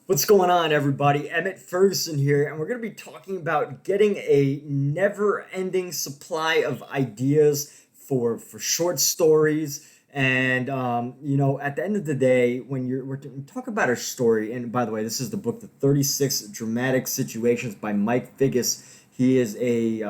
What's going on, everybody? Emmett Ferguson here, and we're going to be talking about getting a never-ending supply of ideas for short stories. And at the end of the day, when we're talk about a story, and by the way, this is the book, The 36 Dramatic Situations by Mike Figgis. He is a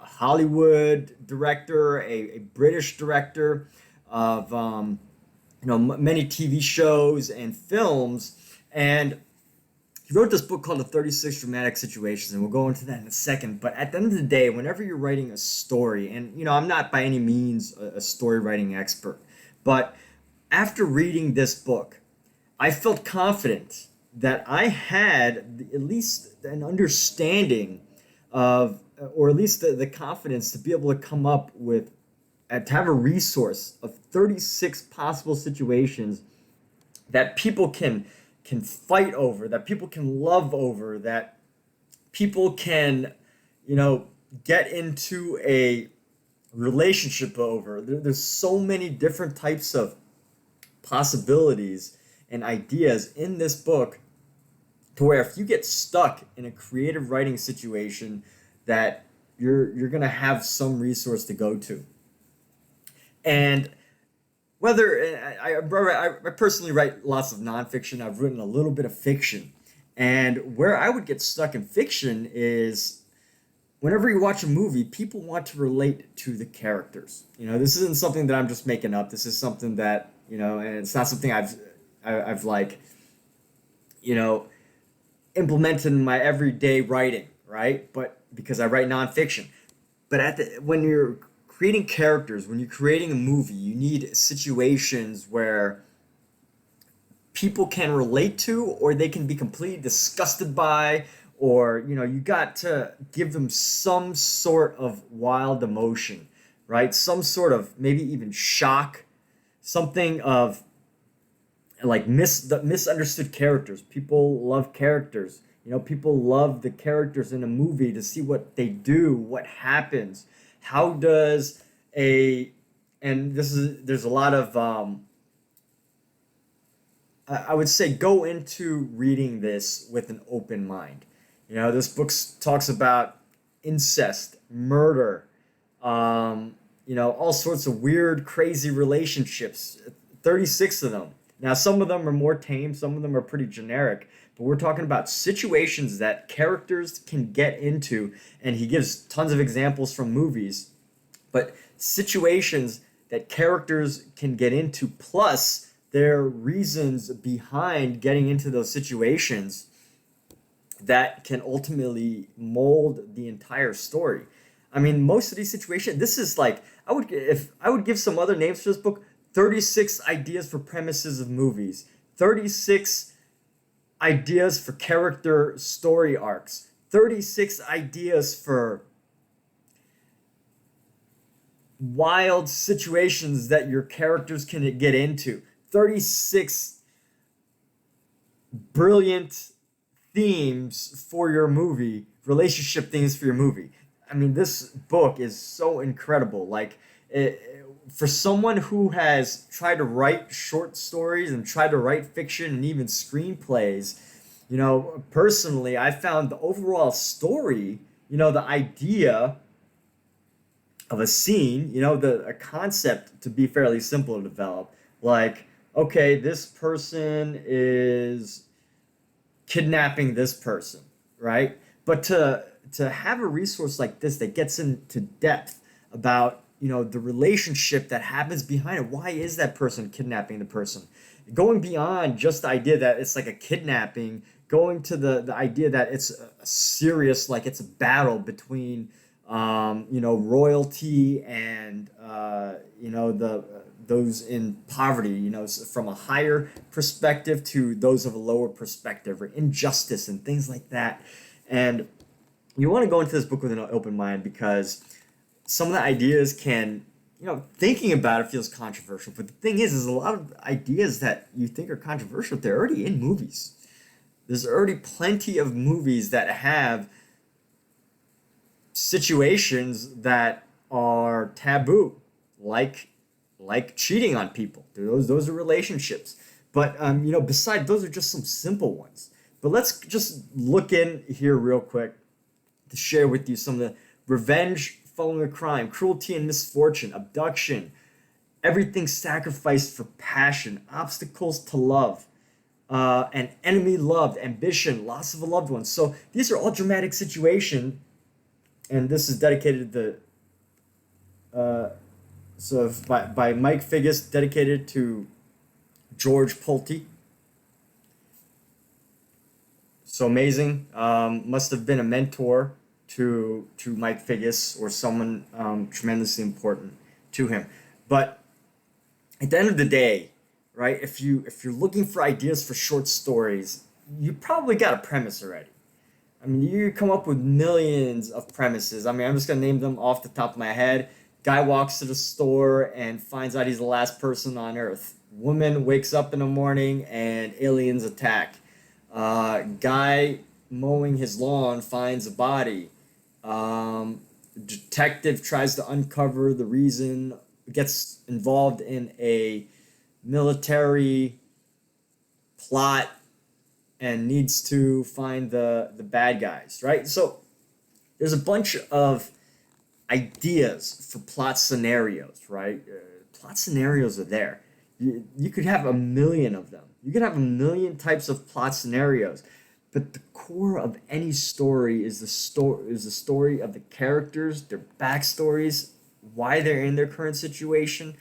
Hollywood director, a British director of many TV shows and films. And he wrote this book called The 36 Dramatic Situations, and we'll go into that in a second. But at the end of the day, whenever you're writing a story, and I'm not by any means a story writing expert, but after reading this book, I felt confident that I had at least an understanding of, or at least the confidence to be able to come up with, to have a resource of 36 possible situations that people can fight over, that people can love over, that people can, get into a relationship over. There's so many different types of possibilities and ideas in this book to where if you get stuck in a creative writing situation that you're going to have some resource to go to. And whether I personally write lots of nonfiction, I've written a little bit of fiction. And where I would get stuck in fiction is whenever you watch a movie, people want to relate to the characters. This isn't something that I'm just making up. This is something that, and it's not something I've like, implemented in my everyday writing, right? But because I write nonfiction. But when you're creating characters, when you're creating a movie, you need situations where people can relate to, or they can be completely disgusted by, or you got to give them some sort of wild emotion, right? Some sort of maybe even shock, something of like the misunderstood characters. People love characters. People love the characters in a movie to see what they do, what happens. How does there's a lot of I would say go into reading this with an open mind. This book talks about incest, murder, all sorts of weird, crazy relationships. 36 of them. Now, some of them are more tame, some of them are pretty generic, but we're talking about situations that characters can get into, and he gives tons of examples from movies, but situations that characters can get into, plus their reasons behind getting into those situations that can ultimately mold the entire story. I mean, most of these situations, this is like, if I would give some other names for this book, 36 ideas for premises of movies, 36 ideas for character story arcs, 36 ideas for wild situations that your characters can get into, 36 brilliant themes for your movie, relationship themes for your movie. I mean, this book is so incredible. Like, for someone who has tried to write short stories and tried to write fiction and even screenplays, personally, I found the overall story, the idea of a scene, a concept to be fairly simple to develop. Like, okay, this person is kidnapping this person, right? But to have a resource like this that gets into depth about the relationship that happens behind it. Why is that person kidnapping the person? Going beyond just the idea that it's like a kidnapping, going to the idea that it's a serious, like it's a battle between royalty and those in poverty, from a higher perspective to those of a lower perspective, or injustice and things like that. And you want to go into this book with an open mind, because some of the ideas can, thinking about it feels controversial. But the thing is a lot of ideas that you think are controversial, they're already in movies. There's already plenty of movies that have situations that are taboo, like cheating on people. Those are relationships. But besides, those are just some simple ones. But let's just look in here real quick to share with you some of the revenge following a crime, cruelty and misfortune, abduction, everything sacrificed for passion, obstacles to love, an enemy loved, ambition, loss of a loved one. So these are all dramatic situations, and this is dedicated to by Mike Figgis, dedicated to George Pulte. So amazing. Must have been a mentor to Mike Figgis, or someone tremendously important to him. But at the end of the day, right? If you're looking for ideas for short stories, you probably got a premise already. I mean, you come up with millions of premises. I mean, I'm just gonna name them off the top of my head. Guy walks to the store and finds out he's the last person on Earth. Woman wakes up in the morning and aliens attack. Guy mowing his lawn finds a body. Detective tries to uncover the reason, gets involved in a military plot and needs to find the bad guys, right? So there's a bunch of ideas for plot scenarios, right? Plot scenarios are there. You could have a million of them. You could have a million types of plot scenarios, but the core of any story is the story of the characters, their backstories, why they're in their current situation,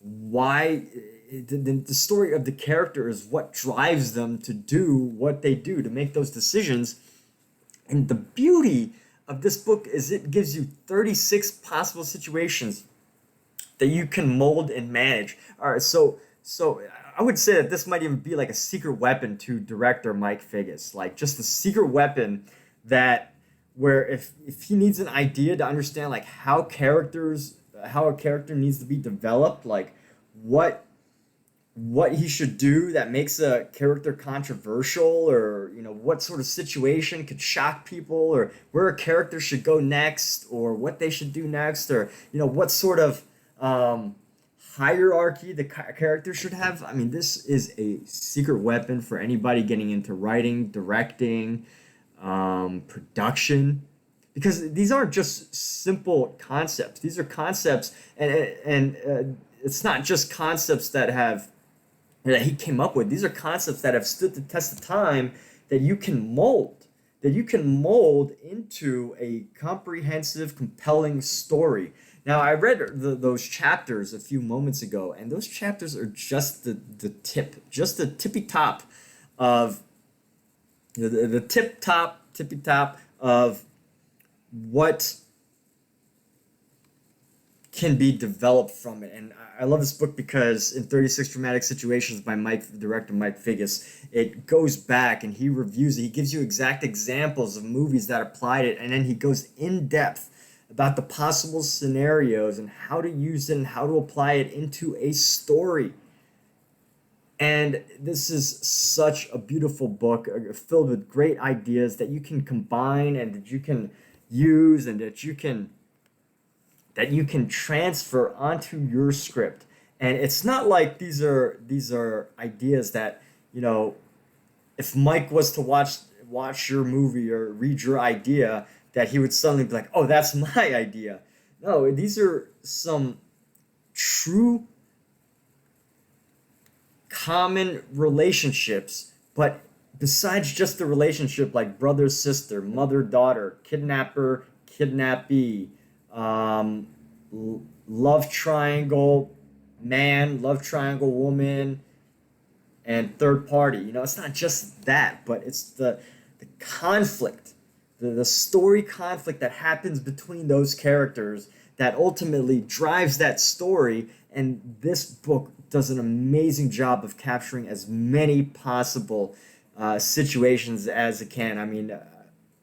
why the story of the character is what drives them to do what they do, to make those decisions. And the beauty of this book is it gives you 36 possible situations that you can mold and manage. All right, so I would say that this might even be like a secret weapon to director Mike Figgis, like just a secret weapon that where if he needs an idea to understand like how a character needs to be developed, like what what he should do that makes a character controversial, or what sort of situation could shock people, or where a character should go next, or what they should do next, or what sort of hierarchy the character should have. I mean, this is a secret weapon for anybody getting into writing, directing, production, because these aren't just simple concepts. These are concepts, and it's not just concepts that he came up with. These are concepts that have stood the test of time, that you can mold into a comprehensive, compelling story. Now, I read those chapters a few moments ago, and those chapters are just the tippy top of the tippy top of what can be developed from it. And I love this book because in 36 Dramatic Situations by director Mike Figgis, it goes back and he reviews it. He gives you exact examples of movies that applied it, and then he goes in depth about the possible scenarios and how to use it and how to apply it into a story. And this is such a beautiful book, filled with great ideas that you can combine and that you can use and that you can transfer onto your script. And it's not like these are ideas that, if Mike was to watch your movie or read your idea, that he would suddenly be like, "Oh, that's my idea." No, these are some true common relationships, but besides just the relationship, like brother sister, mother daughter, kidnapper kidnappee, love triangle man, love triangle woman, and third party. It's not just that, but it's the conflict, the story conflict that happens between those characters that ultimately drives that story. And this book does an amazing job of capturing as many possible situations as it can. I mean,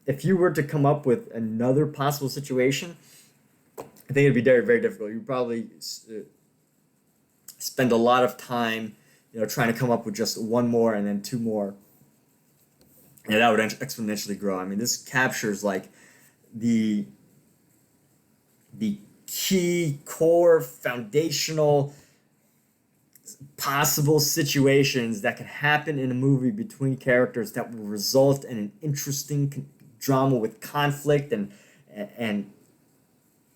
if you were to come up with another possible situation, I think it'd be very, very difficult. You'd probably spend a lot of time, trying to come up with just one more and then two more. And that would exponentially grow. I mean, this captures like the key, core, foundational possible situations that could happen in a movie between characters that will result in an interesting drama with conflict and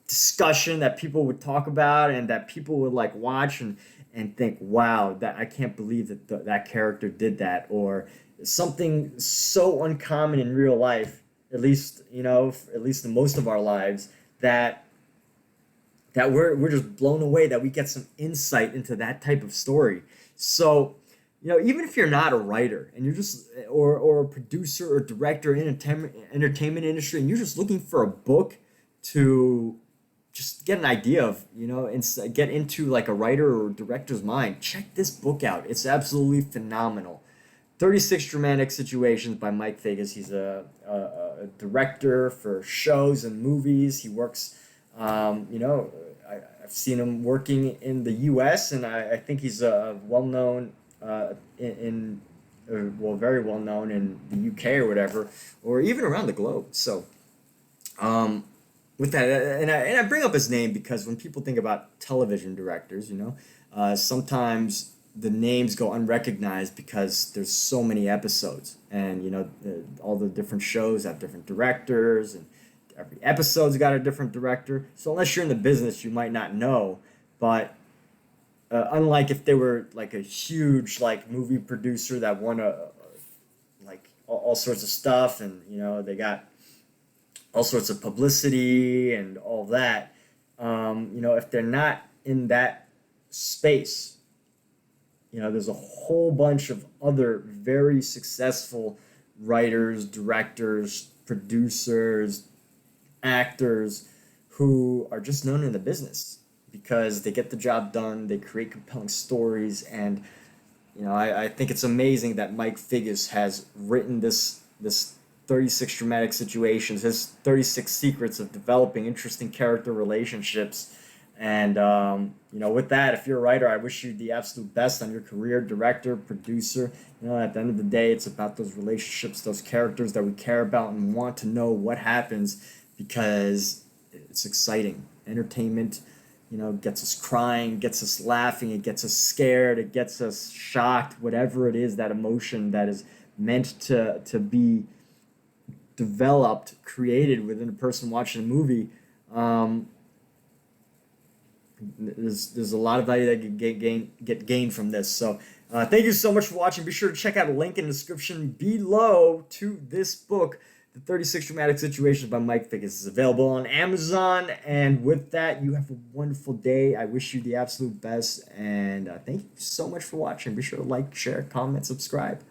discussion that people would talk about and that people would like watch and think, wow, that I can't believe that that character did that, or something so uncommon in real life, at least at least in most of our lives, that we're just blown away that we get some insight into that type of story. So, even if you're not a writer and you're just or a producer or director in entertainment industry, and you're just looking for a book to just get an idea of, and get into like a writer or director's mind, check this book out. It's absolutely phenomenal. 36 Dramatic Situations by Mike Figgis. He's a director for shows and movies. He works, I've seen him working in the U.S., and I think he's well known very well known in the U.K. or whatever, or even around the globe. So, with that, and I bring up his name because when people think about television directors, sometimes the names go unrecognized because there's so many episodes, and all the different shows have different directors, and every episode's got a different director. So unless you're in the business, you might not know. But unlike if they were like a huge like movie producer that won like all sorts of stuff, and they got all sorts of publicity and all that. If they're not in that space, there's a whole bunch of other very successful writers, directors, producers, actors who are just known in the business because they get the job done, they create compelling stories, and I think it's amazing that Mike Figgis has written this 36 Dramatic Situations, his 36 secrets of developing interesting character relationships. And with that, if you're a writer, I wish you the absolute best on your career, director, producer. At the end of the day, it's about those relationships, those characters that we care about and want to know what happens, because it's exciting. Entertainment, gets us crying, gets us laughing, it gets us scared, it gets us shocked, whatever it is, that emotion that is meant to be developed, created within a person watching a movie. There's a lot of value that can get gained from this. So thank you so much for watching. Be sure to check out a link in the description below to this book, The 36 Dramatic Situations by Mike Figgis. It's available on Amazon. And with that, you have a wonderful day. I wish you the absolute best. And thank you so much for watching. Be sure to like, share, comment, subscribe.